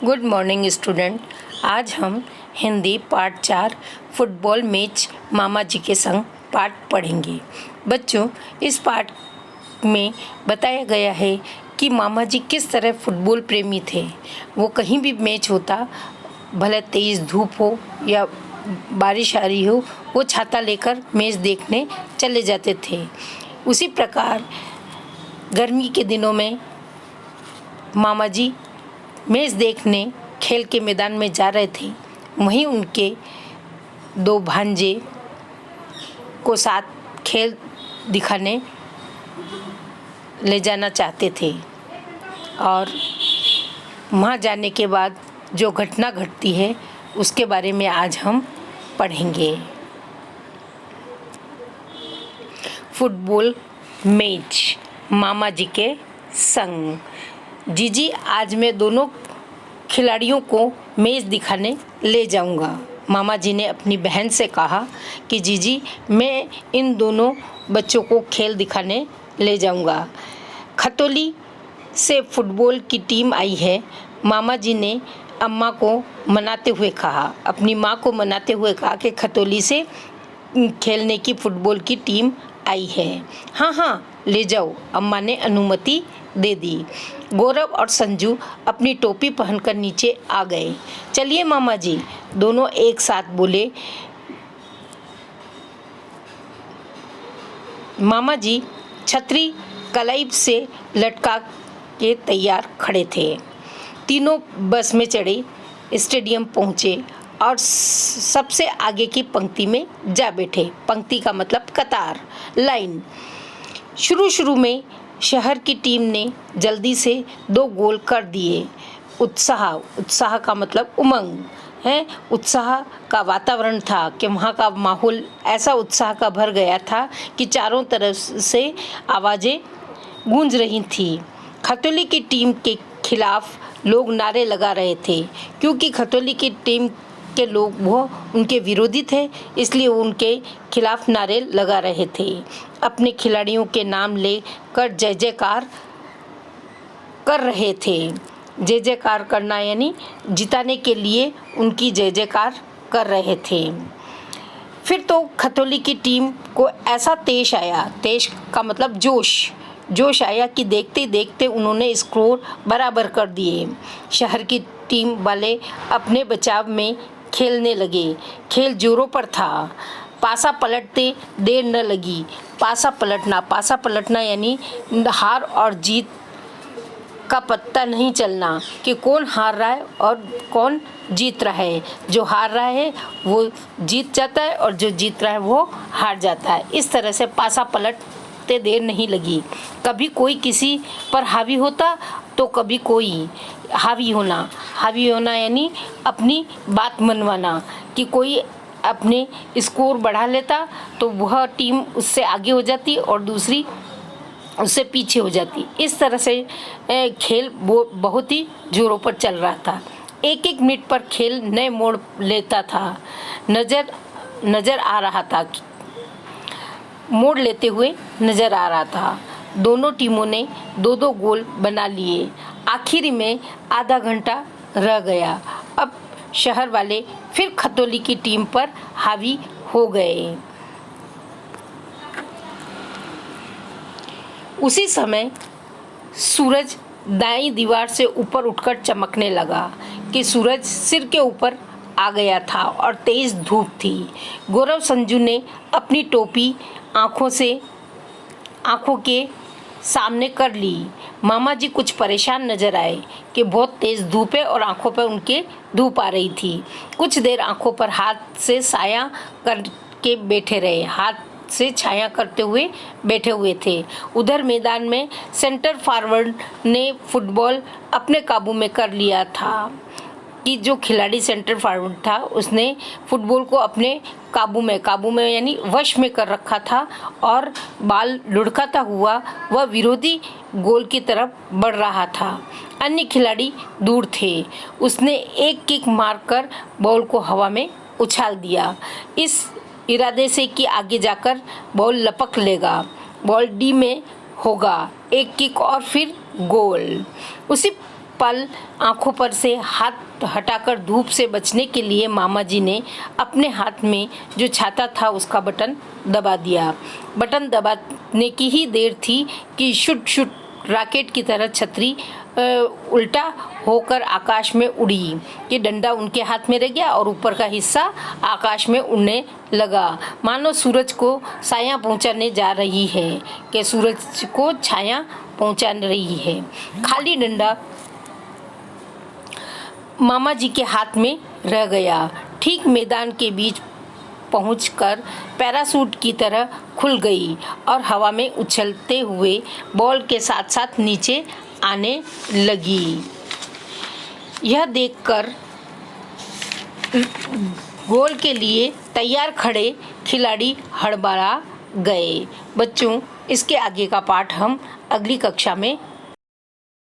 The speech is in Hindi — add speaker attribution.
Speaker 1: Good morning student. आज हम हिंदी पार्ट 4 फुटबॉल मैच मामा जी के संग पाठ पढ़ेंगे। बच्चों, इस पाठ में बताया गया है कि मामा जी किस तरह फुटबॉल प्रेमी थे। वो कहीं भी मैच होता, भले तेज़ धूप हो या बारिश आ रही हो, वो छाता लेकर मैच देखने चले जाते थे। उसी प्रकार गर्मी के दिनों में मामा जी मैच देखने खेल के मैदान में जा रहे थे। वहीं उनके दो भांजे को साथ खेल दिखाने ले जाना चाहते थे और वहाँ जाने के बाद जो घटना घटती है उसके बारे में आज हम पढ़ेंगे। फुटबॉल मैच मामा जी के संग। जीजी, आज मैं दोनों खिलाड़ियों को मैच दिखाने ले जाऊंगा। मामा जी ने अपनी बहन से कहा कि जीजी, मैं इन दोनों बच्चों को खेल दिखाने ले जाऊंगा। खतौली से फुटबॉल की टीम आई है। मामा जी ने अम्मा को मनाते हुए कहा, अपनी माँ को मनाते हुए कहा कि खतौली से खेलने की फुटबॉल की टीम आई है। हाँ हाँ, ले जाओ, अम्मा ने अनुमति दे दी। गौरव और संजू अपनी टोपी पहनकर नीचे आ गए। चलिए मामा जी, दोनों एक साथ बोले। मामा जी छतरी कलाई से लटका के तैयार खड़े थे। तीनों बस में चढ़े, स्टेडियम पहुँचे और सबसे आगे की पंक्ति में जा बैठे। पंक्ति का मतलब कतार, लाइन। शुरू शहर की टीम ने जल्दी से 2 गोल कर दिए। उत्साह का मतलब उमंग है। उत्साह का वातावरण था कि वहाँ का माहौल ऐसा उत्साह का भर गया था कि चारों तरफ से आवाज़ें गूंज रही थी। खतौली की टीम के खिलाफ लोग नारे लगा रहे थे, क्योंकि खतौली की टीम के लोग वो उनके विरोधी थे, इसलिए वो उनके खिलाफ नारे लगा रहे थे। अपने खिलाड़ियों के नाम लेकर जय जयकार कर रहे थे। जय जयकार करना यानी जिताने के लिए उनकी जय जयकार कर रहे थे। फिर तो खतौली की टीम को ऐसा तेज का मतलब जोश आया कि देखते देखते उन्होंने स्कोर बराबर कर दिए। शहर की टीम वाले अपने बचाव में खेलने लगे। खेल जोरों पर था। पासा पलटते देर न लगी। पासा पलटना यानी हार और जीत का पत्ता नहीं चलना कि कौन हार रहा है और कौन जीत रहा है। जो हार रहा है वो जीत जाता है और जो जीत रहा है वो हार जाता है। इस तरह से पासा पलटते देर नहीं लगी। कभी कोई किसी पर हावी होता तो कभी कोई हावी होना यानी अपनी बात मनवाना, कि कोई अपने स्कोर बढ़ा लेता तो वह टीम उससे आगे हो जाती और दूसरी उससे पीछे हो जाती। इस तरह से खेल बहुत ही जोरों पर चल रहा था। एक मिनट पर खेल नए मोड़ लेता था। नजर आ रहा था, मोड़ लेते हुए नजर आ रहा था। दोनों टीमों ने 2-2 गोल बना लिए। आखिरी में आधा घंटा रह गया। अब शहर वाले फिर खतौली की टीम पर हावी हो गए। उसी समय सूरज दाईं दीवार से ऊपर उठकर चमकने लगा कि सूरज सिर के ऊपर आ गया था और तेज धूप थी। गौरव संजू ने अपनी टोपी आंखों के सामने कर ली। मामा जी कुछ परेशान नजर आए कि बहुत तेज धूप है और आंखों पर उनके धूप आ रही थी। कुछ देर आंखों पर हाथ से छाया करके बैठे रहे। हाथ से छाया करते हुए बैठे हुए थे। उधर मैदान में सेंटर फॉरवर्ड ने फुटबॉल अपने काबू में कर लिया था, कि जो खिलाड़ी सेंटर फॉरवर्ड था उसने फुटबॉल को अपने काबू में यानी वश में कर रखा था और बॉल लुढ़काता हुआ वह विरोधी गोल की तरफ बढ़ रहा था। अन्य खिलाड़ी दूर थे। उसने एक किक मारकर बॉल को हवा में उछाल दिया, इस इरादे से कि आगे जाकर बॉल लपक लेगा, बॉल डी में होगा। एक किक और फिर गोल। उसी पल आंखों पर से हाथ हटाकर धूप से बचने के लिए मामा जी ने अपने हाथ में जो छाता था उसका बटन दबा दिया। बटन दबाने की ही देर थी कि शुट शुट रॉकेट की तरह छतरी उल्टा होकर आकाश में उड़ी कि डंडा उनके हाथ में रह गया और ऊपर का हिस्सा आकाश में उड़ने लगा, मानो सूरज को छाया पहुंचाने जा रही है कि सूरज को छाया पहुंचा रही है। खाली डंडा मामा जी के हाथ में रह गया। ठीक मैदान के बीच पहुंचकर पैराशूट की तरह खुल गई और हवा में उछलते हुए बॉल के साथ साथ नीचे आने लगी। यह देखकर गोल के लिए तैयार खड़े खिलाड़ी हड़बड़ा गए। बच्चों, इसके आगे का पाठ हम अगली कक्षा में